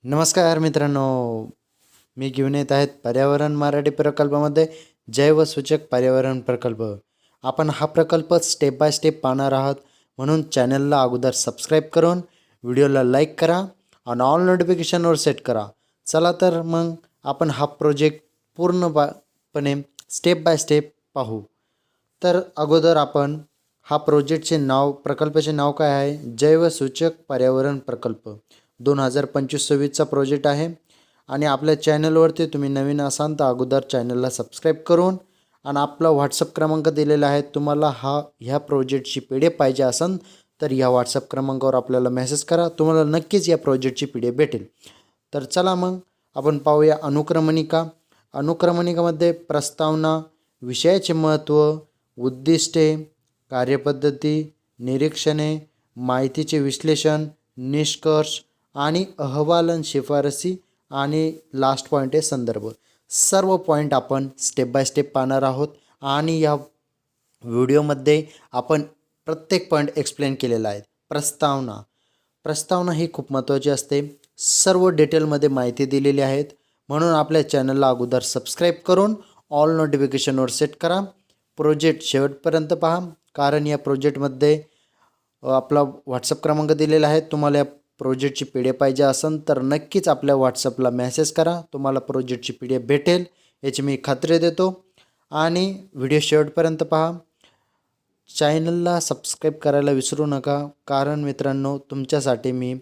नमस्कार मित्रांनो, मी घेऊन येत आहेत पर्यावरण मराठी प्रकल्पामध्ये जैवसूचक पर्यावरण प्रकल्प. आपण हा प्रकल्प स्टेप बाय स्टेप पाहणार आहात, म्हणून चॅनलला अगोदर सबस्क्राईब करून व्हिडिओला लाईक करा आणि ऑल नोटिफिकेशनवर सेट करा. चला तर मग आपण हा प्रोजेक्ट पूर्णपणे स्टेप बाय स्टेप पाहू. तर अगोदर आपण हा प्रकल्पाचे नाव काय आहे? जैवसूचक पर्यावरण प्रकल्प 2025-26चा प्रोजेक्ट आहे. आणि आपल्या चॅनलवरती तुम्ही नवीन असाल तर अगोदर चॅनलला सबस्क्राईब करून आणि आपला व्हॉट्सअप क्रमांक दिलेला आहे. तुम्हाला ह्या प्रोजेक्टची PDF पाहिजे असेल तर या व्हॉट्सअप क्रमांकावर आपल्याला मेसेज करा, तुम्हाला नक्कीच या प्रोजेक्टची PDF भेटेल. तर चला मग आपण पाहूया अनुक्रमणिका. अनुक्रमणिकामध्ये प्रस्तावना, विषयाचे महत्त्व, उद्दिष्टे, कार्यपद्धती, निरीक्षणे, माहितीचे विश्लेषण, निष्कर्ष आणि अहवाल शिफारसी आणि लास्ट पॉईंट आहे संदर्भ. सर्व पॉईंट आपण स्टेप बाय स्टेप पाहणार आहोत आणि या व्हिडिओमध्ये आपण प्रत्येक पॉईंट एक्सप्लेन केलेला आहे. प्रस्तावना ही खूप महत्त्वाची असते. सर्व डिटेलमध्ये माहिती दिलेली आहेत, म्हणून आपल्या चॅनलला अगोदर सबस्क्राईब करून ऑल नोटिफिकेशनवर सेट करा. प्रोजेक्ट शेवटपर्यंत पहा, कारण या प्रोजेक्टमध्ये आपला व्हॉट्सअप क्रमांक दिलेला आहे. तुम्हाला या प्रोजेक्टची PDF पाहिजे असेल तर नक्कीच आपल्या व्हॉट्सअपला मेसेज करा, तुम्हाला प्रोजेक्टची PDF भेटेल याची मी खात्री देतो. आणि व्हिडिओ शेवटपर्यंत पहा. चॅनलला सबस्क्राईब करायला विसरू नका, कारण मित्रांनो तुमच्यासाठी मी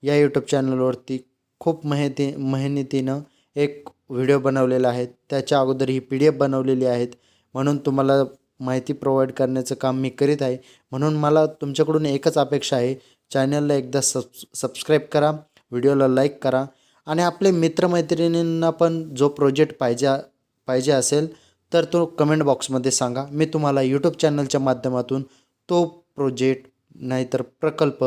या यूट्यूब चॅनलवरती खूप मेहनतीनं एक व्हिडिओ बनवलेला आहे. त्याच्या अगोदर ही PDF बनवलेली आहेत, म्हणून तुम्हाला माहिती प्रोव्हाइड करण्याचं काम मी करीत आहे. म्हणून मला तुमच्याकडून एकच अपेक्षा आहे, चॅनलला एकदा सबस्क्राईब करा, व्हिडिओला लाईक करा आणि आपले मित्रमैत्रिणींना पण जो प्रोजेक्ट पाहिजे असेल तर तो कमेंट बॉक्समध्ये सांगा. मी तुम्हाला यूट्यूब चॅनलच्या माध्यमातून तो प्रोजेक्ट नाहीतर प्रकल्प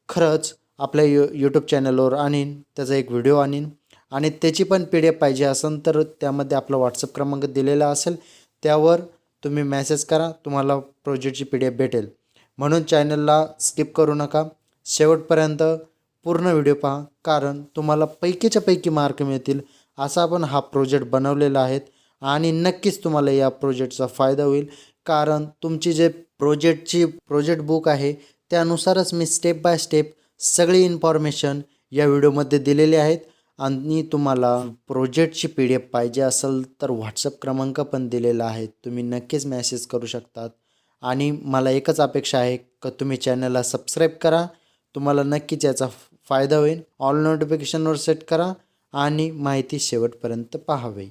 खरंच आपल्या यूट्यूब चॅनलवर आणीन, त्याचा एक व्हिडिओ आणीन. आणि त्याची पण PDF पाहिजे असेल तर त्यामध्ये आपला व्हॉट्सअप क्रमांक दिलेला असेल, त्यावर तुम्ही मेसेज करा, तुम्हाला प्रोजेक्टची PDF भेटेल. म्हणून चॅनलला स्किप करू नका, शेवटपर्यंत पूर्ण व्हिडिओ पहा, कारण तुम्हाला पैकीच्या पैकी मार्क मिळतील असा आपण हा प्रोजेक्ट बनवलेला आहे. आणि नक्कीच तुम्हाला या प्रोजेक्टचा फायदा होईल, कारण तुमची जे प्रोजेक्ट बुक आहे त्यानुसारच मी स्टेप बाय स्टेप सगळी इन्फॉर्मेशन या व्हिडिओमध्ये दिलेली आहेत. आणि तुम्हाला प्रोजेक्टची PDF पाहिजे असेल तर व्हॉट्सअप क्रमांक पण दिलेला आहे, तुम्ही नक्कीच मेसेज करू शकतात. आणि मला एकच अपेक्षा आहे की तुम्ही चॅनलला सबस्क्राईब करा, तुम्हाला नक्कीच याचा फायदा होईल. ऑल नोटिफिकेशनवर सेट करा आणि माहिती शेवटपर्यंत पाहावी.